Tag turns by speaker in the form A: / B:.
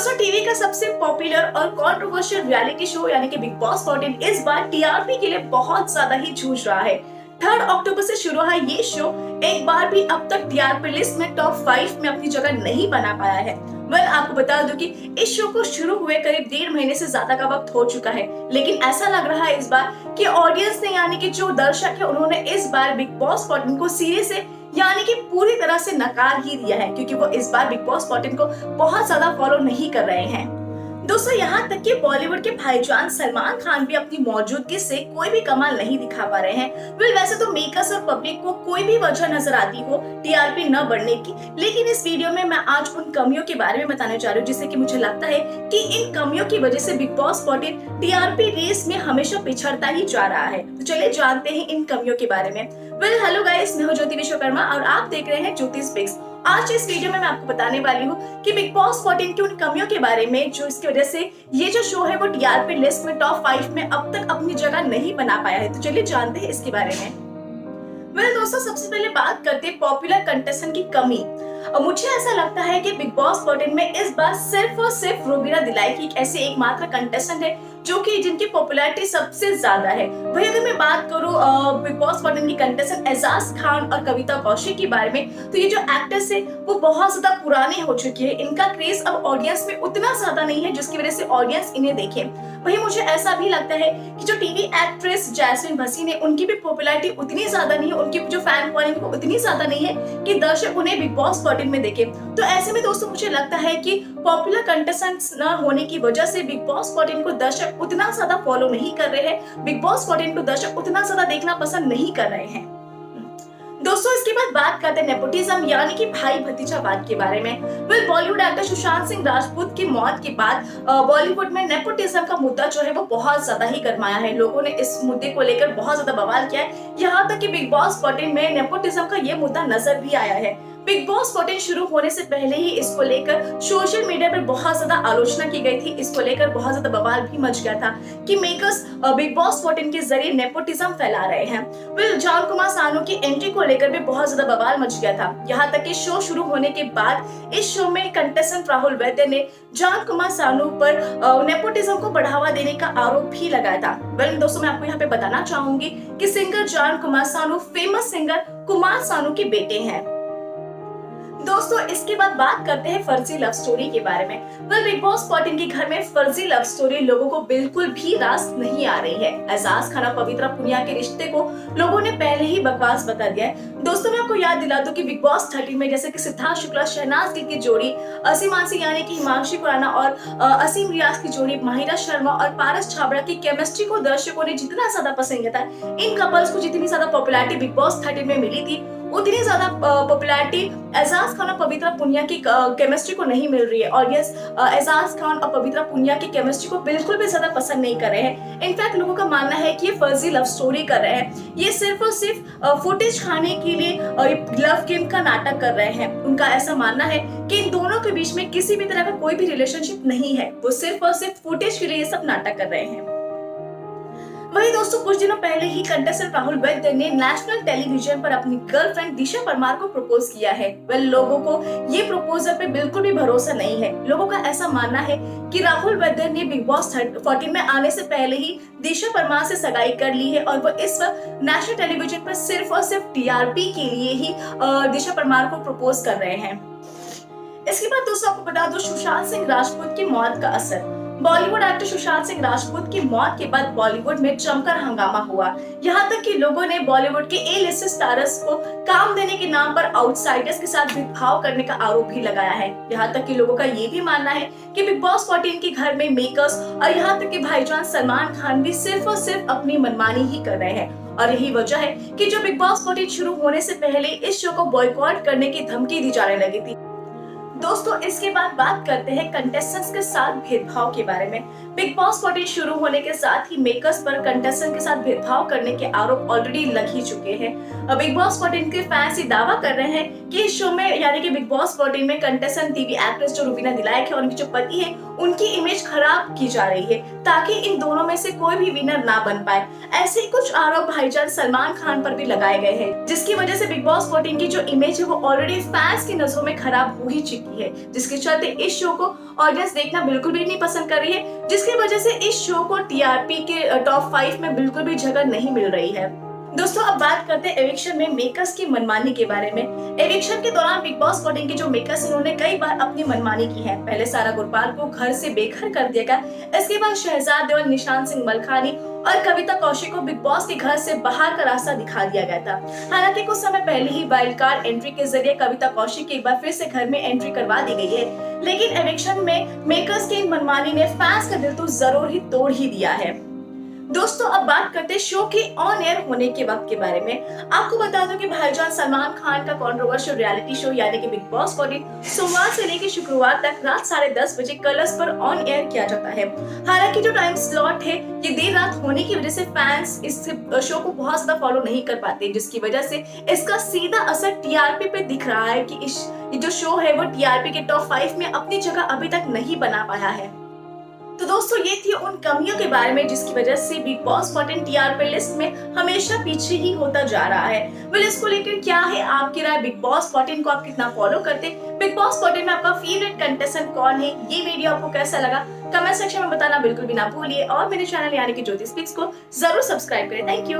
A: दोस्तों टीवी का सबसे पॉपुलर और कंट्रोवर्शियल रियलिटी शो यानी कि बिग बॉस 14 इस बार टीआरपी के लिए बहुत ज्यादा ही जूझ रहा है। 3 अक्टूबर से शुरू हुआ ये शो एक बार भी अब तक टीआरपी लिस्ट में टॉप 5 में अपनी जगह नहीं बना पाया है। आपको बता दूं कि इस शो को शुरू हुए करीब 1.5 महीने से ज्यादा का वक्त हो चुका है, लेकिन ऐसा लग रहा है इस बार कि ऑडियंस ने यानी कि जो दर्शक है उन्होंने इस बार बिग बॉस 14 को सिरे से यानी कि पूरी तरह से नकार ही दिया है, क्योंकि वो इस बार बिग बॉस 14 को बहुत ज्यादा फॉलो नहीं कर रहे हैं। दोस्तों यहाँ तक कि बॉलीवुड के भाईजान सलमान खान भी अपनी मौजूदगी से कोई भी कमाल नहीं दिखा पा रहे हैं। वैसे तो मेकर्स और पब्लिक को कोई भी वजह नजर आती हो टीआरपी न बढ़ने की, लेकिन इस वीडियो में मैं आज उन कमियों के बारे में बताने जा रही हूँ जिससे कि मुझे लगता है कि इन कमियों की वजह से बिग बॉस 14 टीआरपी रेस में हमेशा पिछड़ता ही जा रहा है। तो चलिए जानते हैं इन कमियों के बारे में। हेलो गाइस, मैं हूँ ज्योति विश्वकर्मा और आप देख रहे हैं ज्योतिष पिक्स। आज इस वीडियो में मैं आपको बताने वाली हूँ कि बिग बॉस 14 की उन कमियों के बारे में जो इसकी वजह से ये जो शो है वो टीआरपी लिस्ट में टॉप 5 में अब तक अपनी जगह नहीं बना पाया है। तो चलिए जानते हैं इसके बारे में। दोस्तों सबसे पहले बात करते हैं पॉपुलर कंटेस्टेंट की कमी। और मुझे ऐसा लगता है कि बिग बॉस 14 में इस बार सिर्फ और सिर्फ रूबीना दिलाई की ऐसे एकमात्र कंटेस्टेंट है जो कि जिनकी पॉपुलैरिटी सबसे ज्यादा है। वही अगर मैं बात करूं बिग बॉस 14 की कंटेस्टेंट एजाज खान और कविता कौशिक के बारे में, तो ये जो एक्टर्स है वो बहुत ज्यादा पुराने हो चुके हैं। इनका क्रेज अब ऑडियंस में उतना ज्यादा नहीं है जिसकी वजह से ऑडियंस इन्हें देखे। वही मुझे ऐसा भी लगता है कि जो टीवी एक्ट्रेस जैस्मिन भसीन है उनकी भी पॉपुलैरिटी उतनी ज्यादा नहीं है, उनकी जो फैन फॉलोइंग उतनी ज्यादा नहीं है कि दर्शक उन्हें बिग बॉस 14 में देखे। तो ऐसे में दोस्तों मुझे लगता है कि पॉपुलर कंटेस्टेंट्स न होने की वजह से बिग बॉस 14 को दर्शक उतना ज्यादा फॉलो नहीं कर रहे हैं, बिग बॉस 14 को दर्शक उतना ज्यादा देखना पसंद नहीं कर रहे हैं। दोस्तों इसके बाद बात करते हैं नेपोटिज्म यानी कि भाई भतीजावाद के बारे में। बॉलीवुड एक्टर सुशांत सिंह राजपूत की मौत के बाद बॉलीवुड में नेपोटिज्म का मुद्दा जो है वो बहुत ज्यादा ही गरमाया है। लोगों ने इस मुद्दे को लेकर बहुत ज्यादा बवाल किया है, यहाँ तक कि बिग बॉस 14 में नेपोटिज्म का ये मुद्दा नजर भी आया है। बिग बॉस 14 शुरू होने से पहले ही इसको लेकर सोशल मीडिया पर बहुत ज्यादा आलोचना की गई थी। इसको लेकर बहुत ज्यादा बवाल भी मच गया था कि मेकर्स बिग बॉस 14 के जरिए नेपोटिज्म फैला रहे हैं। जॉन कुमार सानू की एंट्री को लेकर भी बहुत ज्यादा बवाल मच गया था। यहाँ तक कि शो शुरू होने के बाद इस शो में कंटेस्टेंट राहुल वैद्य ने जॉन कुमार सानू पर नेपोटिज्म को बढ़ावा देने का आरोप भी लगाया था। दोस्तों मैं आपको यहाँ पे बताना चाहूंगी कि singer John Kumar Sanu famous singer Kumar Sanu के बेटे हैं। दोस्तों इसके बाद बात करते हैं फर्जी लव स्टोरी के बारे में। बिग बॉस 14 के घर में फर्जी लव स्टोरी लोगों को बिल्कुल भी रास नहीं आ रही है। एजाज खान और पवित्रा पुनिया के रिश्ते को लोगों ने पहले ही बकवास बता दिया है। दोस्तों मैं आपको याद दिला दूं कि बिग बॉस 13 में जैसे कि सिद्धार्थ शुक्ला शहनाज गिल की जोड़ी, असीम आंसी यानी कि हिमांशी खुराना और असीम रियाज की जोड़ी, माहिरा शर्मा और पारस छाबड़ा की केमिस्ट्री को दर्शकों ने जितना ज्यादा पसंद किया था, इन कपल्स को जितनी ज्यादा पॉपुलैरिटी बिग बॉस 13 में मिली थी उतनी ज्यादा पॉपुलैरिटी एजाज खान और पवित्रा पुनिया की केमिस्ट्री को नहीं मिल रही है। और एजाज खान और पवित्रा पुनिया की केमिस्ट्री को बिल्कुल भी ज्यादा पसंद नहीं कर रहे हैं। इनफैक्ट लोगों का मानना है कि ये फर्जी लव स्टोरी कर रहे हैं, ये सिर्फ और सिर्फ फुटेज खाने के लिए लव गेम का नाटक कर रहे हैं। उनका ऐसा मानना है कि इन दोनों के बीच में किसी भी तरह का कोई भी रिलेशनशिप नहीं है, वो सिर्फ और सिर्फ फुटेज के लिए ये सब नाटक कर रहे हैं। वही दोस्तों कुछ दिनों पहले ही कंटेस्टेंट राहुल वैद्य ने नेशनल टेलीविजन पर अपनी गर्लफ्रेंड दिशा परमार को प्रपोज किया है। लोगों को ये प्रपोजल पे बिल्कुल भी भरोसा नहीं है। लोगों का ऐसा मानना है कि राहुल वैद्य ने बिग बॉस 14 में आने से पहले ही दिशा परमार से सगाई कर ली है और वो इस वक्त नेशनल टेलीविजन पर सिर्फ और सिर्फ टीआरपी के लिए ही दिशा परमार को प्रपोज कर रहे हैं। इसके बाद दोस्तों आपको बता दो सुशांत सिंह राजपूत की मौत का असर। बॉलीवुड एक्टर सुशांत सिंह राजपूत की मौत के बाद बॉलीवुड में जमकर हंगामा हुआ। यहाँ तक कि लोगों ने बॉलीवुड के ए लिस्ट स्टारर्स को काम देने के नाम पर आउटसाइडर्स के साथ भेदभाव करने का आरोप भी लगाया है। यहाँ तक कि लोगों का ये भी मानना है कि बिग बॉस 14 के घर में मेकर्स और यहाँ तक कि भाईजान सलमान खान भी सिर्फ और सिर्फ अपनी मनमानी ही कर रहे हैं। और यही वजह है कि जो बिग बॉस 14 शुरू होने से पहले इस शो को बॉयकॉट करने की धमकी दी जाने लगी थी। दोस्तों इसके बाद बात करते हैं कंटेस्टेंट्स के साथ भेदभाव के बारे में। बिग बॉस 14 शुरू होने के साथ ही मेकर्स पर कंटेस्टेंट के साथ भेदभाव करने के आरोप ऑलरेडी लग ही चुके हैं। बिग बॉस 14 के फैंस ये दावा कर रहे हैं कि इस शो में यानी कि बिग बॉस 14 में कंटेस्टेंट टीवी एक्ट्रेस जो रूबीना दिलायक है और उनकी जो पति है उनकी इमेज खराब की जा रही है ताकि इन दोनों में से कोई भी विनर ना बन पाए। ऐसे ही कुछ आरोप भाईजान सलमान खान पर भी लगाए गए हैं, जिसकी वजह से बिग बॉस 14 की जो इमेज है वो ऑलरेडी फैंस की नजरों में खराब हो ही चुकी है। है, जिसके चलते इस शो को ऑडियंस देखना बिल्कुल भी नहीं पसंद कर रही है, जिसकी वजह से इस शो को टीआरपी के टॉप 5 में बिल्कुल भी जगह नहीं मिल रही है। दोस्तों अब बात करते हैं एविक्शन में मेकर्स की मनमानी के बारे में। एविक्शन के दौरान बिग बॉस 14 के जो मेकर्स उन्होंने कई बार अपनी मनमानी की है। पहले सारा गुरपाल को घर से बेघर कर दिया गया, इसके बाद शहजाद देओल, निशांत सिंह मलखानी और कविता कौशिक को बिग बॉस के घर से बाहर का रास्ता दिखा दिया गया था। हालांकि कुछ समय पहले ही वाइल्ड कार्ड एंट्री के जरिए कविता कौशिक की एक बार फिर से घर में एंट्री करवा दी गई है, लेकिन एविक्शन में मेकर्स की मनमानी ने फैंस का दिल तो जरूर ही तोड़ ही दिया है। दोस्तों अब बात करते हैं शो के ऑन एयर होने के वक्त के बारे में। आपको बता दूं कि भाईजान सलमान खान का कंट्रोवर्शियल रियलिटी शो यानी कि बिग बॉस 14 सोमवार से लेकर शुक्रवार तक रात 10:30 बजे कलर्स पर ऑन एयर किया जाता है। हालांकि जो टाइम स्लॉट है ये देर रात होने की वजह से फैंस इस शो को बहुत ज्यादा फॉलो नहीं कर पाते, जिसकी वजह से इसका सीधा असर टीआरपी पे दिख रहा है कि ये जो शो है वो टीआरपी के टॉप 5 में अपनी जगह अभी तक नहीं बना पाया है। तो दोस्तों ये थी उन कमियों के बारे में जिसकी वजह से बिग बॉस 14 टीआरपी लिस्ट में हमेशा पीछे ही होता जा रहा है। वेल इसको लेकर क्या है आपकी राय? बिग बॉस 14 को आप कितना फॉलो करते? बिग बॉस 14 में आपका फेवरेट कंटेस्टेंट कौन है? ये वीडियो आपको कैसा लगा कमेंट सेक्शन में बताना बिल्कुल भी ना भूलिए और मेरे चैनल यानी कि ज्योति स्पीक्स को जरूर सब्सक्राइब करें। Thank you.